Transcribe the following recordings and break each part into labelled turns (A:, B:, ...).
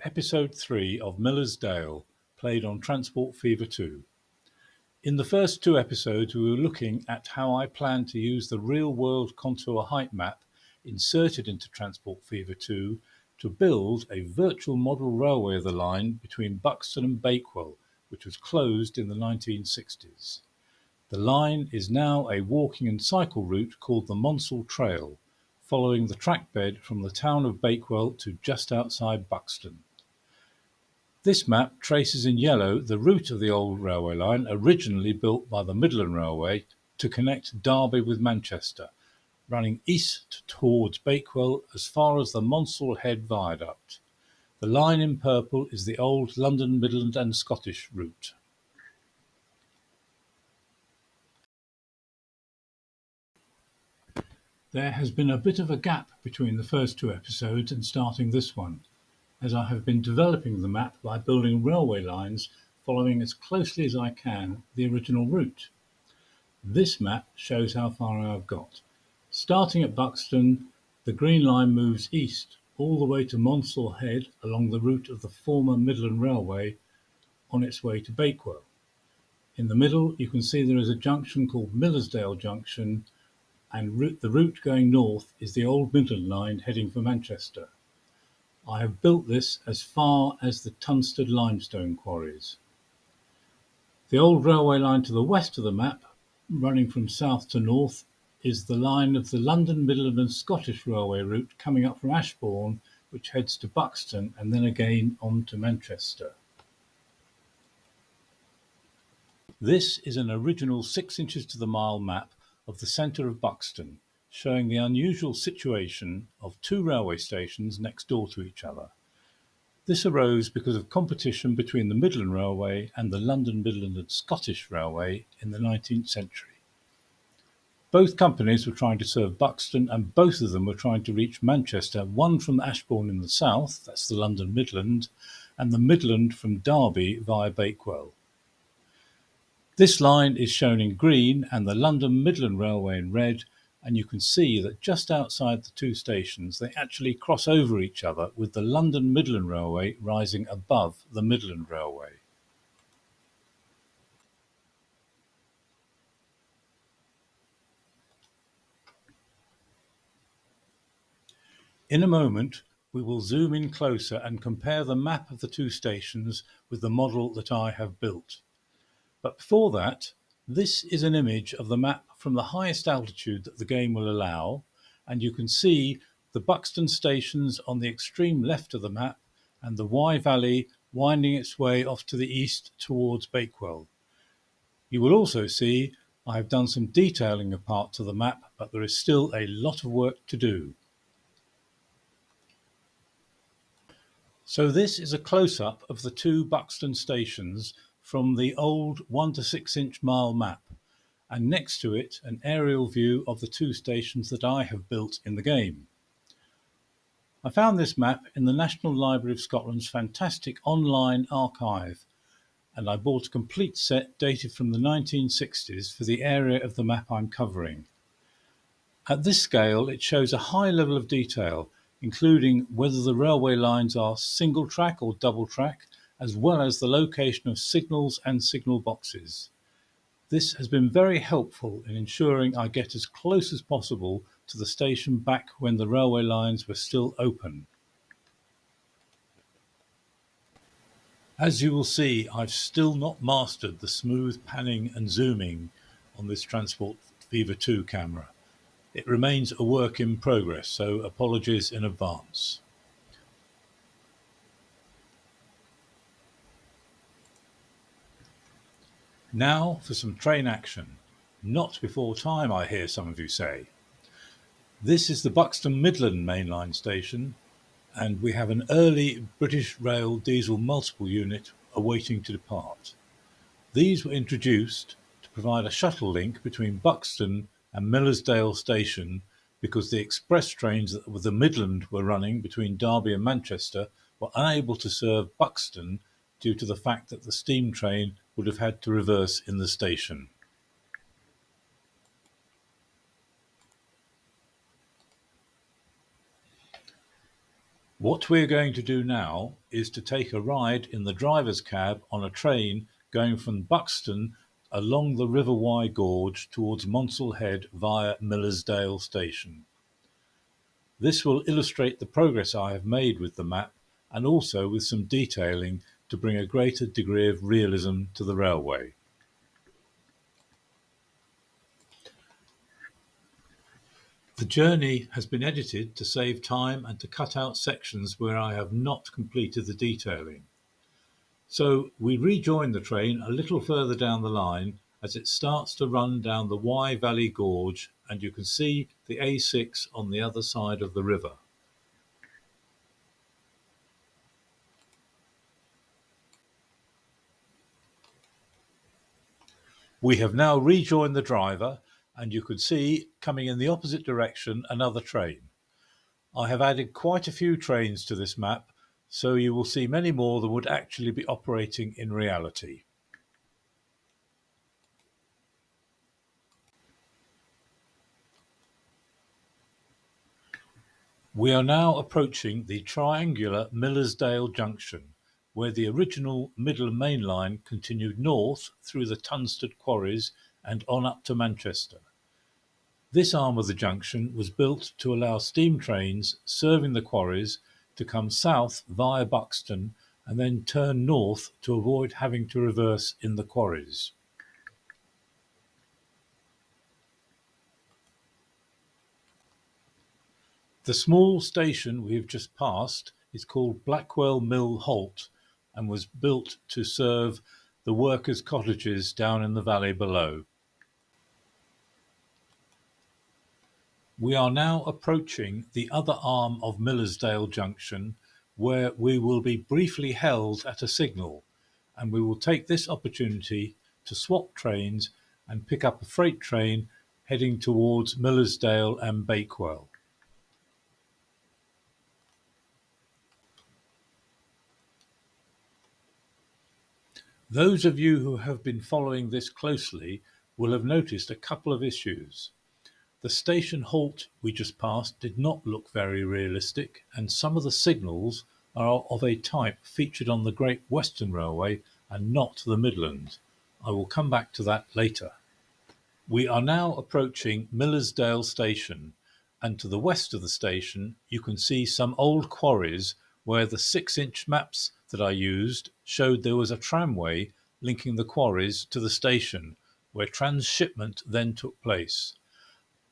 A: to episode 3 of Miller's Dale, played on Transport Fever 2. In the first 2 episodes we were looking at how I plan to use the real-world contour height map inserted into Transport Fever 2 to build a virtual model railway of the line between Buxton and Bakewell, which was closed in the 1960s. The line is now a walking and cycle route called the Monsall Trail, following the trackbed from the town of Bakewell to just outside Buxton. This map traces in yellow the route of the old railway line originally built by the Midland Railway to connect Derby with Manchester, running east towards Bakewell as far as the Monsall Head Viaduct. The line in purple is the old London, Midland and Scottish route. There has been a bit of a gap between the first 2 episodes and starting this one, as I have been developing the map by building railway lines following as closely as I can the original route. This map shows how far I have got. Starting at Buxton, the green line moves east all the way to Monsall Head along the route of the former Midland Railway on its way to Bakewell. In the middle you can see there is a junction called Millersdale Junction, and the route going north is the old Midland line heading for Manchester. I have built this as far as the Tunstead limestone quarries. The old railway line to the west of the map, running from south to north, is the line of the London, Midland and Scottish Railway route coming up from Ashbourne, which heads to Buxton and then again on to Manchester. This is an original 6 inches to the mile map of the centre of Buxton, showing the unusual situation of 2 railway stations next door to each other. This arose because of competition between the Midland Railway and the London, Midland and Scottish Railway in the 19th century. Both companies were trying to serve Buxton, and both of them were trying to reach Manchester, one from Ashbourne in the south, that's the London Midland, and the Midland from Derby via Bakewell. This line is shown in green and the London Midland Railway in red, and you can see that just outside the 2 stations they actually cross over each other, with the London Midland Railway rising above the Midland Railway. In a moment we will zoom in closer and compare the map of the 2 stations with the model that I have built. But before that, this is an image of the map from the highest altitude that the game will allow, and you can see the Buxton stations on the extreme left of the map and the Wye Valley winding its way off to the east towards Bakewell. You will also see I have done some detailing of parts of the map, but there is still a lot of work to do. So this is a close-up of the 2 Buxton stations from the old 1 to 6 inch mile map, and next to it an aerial view of the 2 stations that I have built in the game. I found this map in the National Library of Scotland's fantastic online archive, and I bought a complete set dated from the 1960s for the area of the map I'm covering. At this scale it shows a high level of detail, including whether the railway lines are single track or double track, as well as the location of signals and signal boxes. This has been very helpful in ensuring I get as close as possible to the station back when the railway lines were still open. As you will see, I've still not mastered the smooth panning and zooming on this Transport Fever 2 camera. It remains a work in progress, so apologies in advance. Now for some train action. Not before time, I hear some of you say. This is the Buxton Midland mainline station, and we have an early British Rail diesel multiple unit awaiting to depart. These were introduced to provide a shuttle link between Buxton and Millersdale station, because the express trains that the Midland were running between Derby and Manchester were unable to serve Buxton due to the fact that the steam train would have had to reverse in the station. What we're going to do now is to take a ride in the driver's cab on a train going from Buxton along the River Wye Gorge towards Monsall Head via Millersdale Station. This will illustrate the progress I have made with the map and also with some detailing to bring a greater degree of realism to the railway. The journey has been edited to save time and to cut out sections where I have not completed the detailing. So we rejoin the train a little further down the line as it starts to run down the Wye Valley Gorge, and you can see the A6 on the other side of the river. We have now rejoined the driver, and you can see coming in the opposite direction another train. I have added quite a few trains to this map, so you will see many more than would actually be operating in reality. We are now approaching the triangular Millersdale Junction, where the original Midland Main Line continued north through the Tunstead quarries and on up to Manchester. This arm of the junction was built to allow steam trains serving the quarries to come south via Buxton and then turn north to avoid having to reverse in the quarries. The small station we have just passed is called Blackwell Mill Halt and was built to serve the workers' cottages down in the valley below. We are now approaching the other arm of Millersdale Junction, where we will be briefly held at a signal, and we will take this opportunity to swap trains and pick up a freight train heading towards Millersdale and Bakewell. Those of you who have been following this closely will have noticed a couple of issues. The station halt we just passed did not look very realistic, and some of the signals are of a type featured on the Great Western Railway and not the Midland. I will come back to that later. We are now approaching Millersdale Station, and to the west of the station you can see some old quarries where the 6-inch maps that I used showed there was a tramway linking the quarries to the station, where transshipment then took place.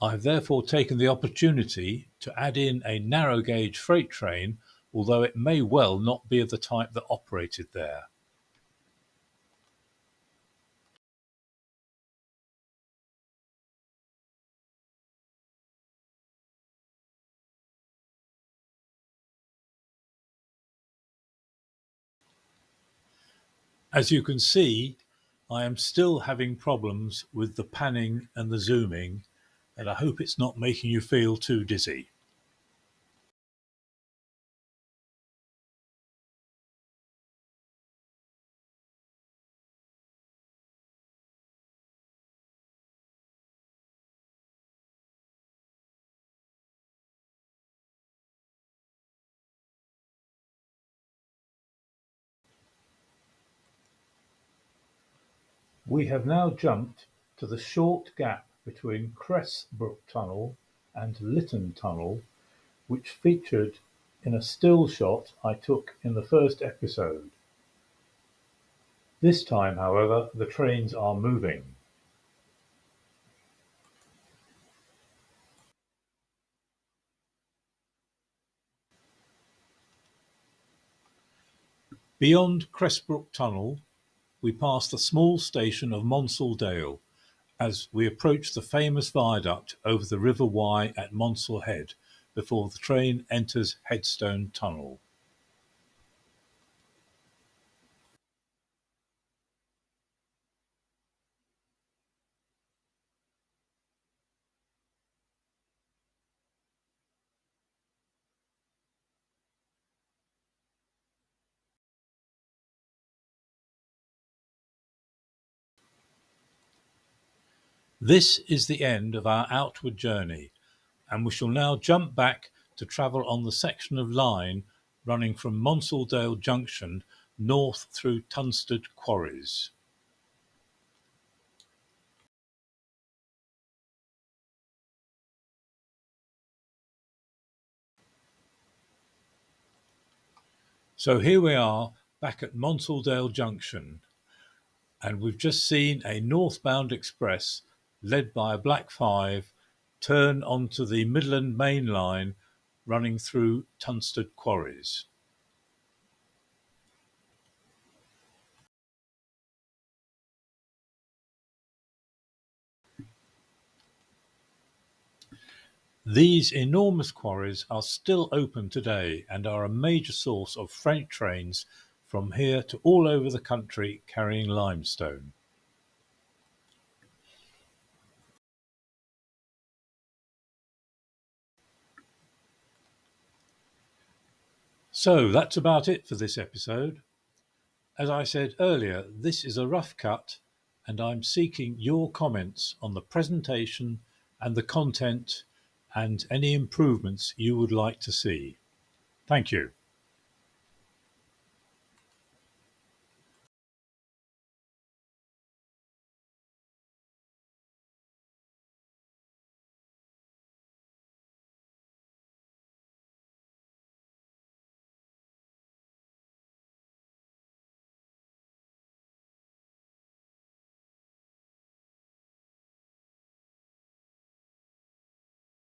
A: I have therefore taken the opportunity to add in a narrow gauge freight train, although it may well not be of the type that operated there. As you can see, I am still having problems with the panning and the zooming, and I hope it's not making you feel too dizzy. We have now jumped to the short gap between Cressbrook Tunnel and Lytton Tunnel, which featured in a still shot I took in the first episode. This time, however, the trains are moving. Beyond Cressbrook Tunnel, we pass the small station of Monsall Dale as we approach the famous viaduct over the River Wye at Monsall Head before the train enters Headstone Tunnel. This is the end of our outward journey, and we shall now jump back to travel on the section of line running from Monsaldale Junction north through Tunstead Quarries. So here we are back at Monsaldale Junction, and we've just seen a northbound express led by a Black 5 turn onto the Midland Main Line running through Tunstead Quarries. These enormous quarries are still open today and are a major source of freight trains from here to all over the country carrying limestone. So that's about it for this episode. As I said earlier, this is a rough cut and I'm seeking your comments on the presentation and the content and any improvements you would like to see. Thank you.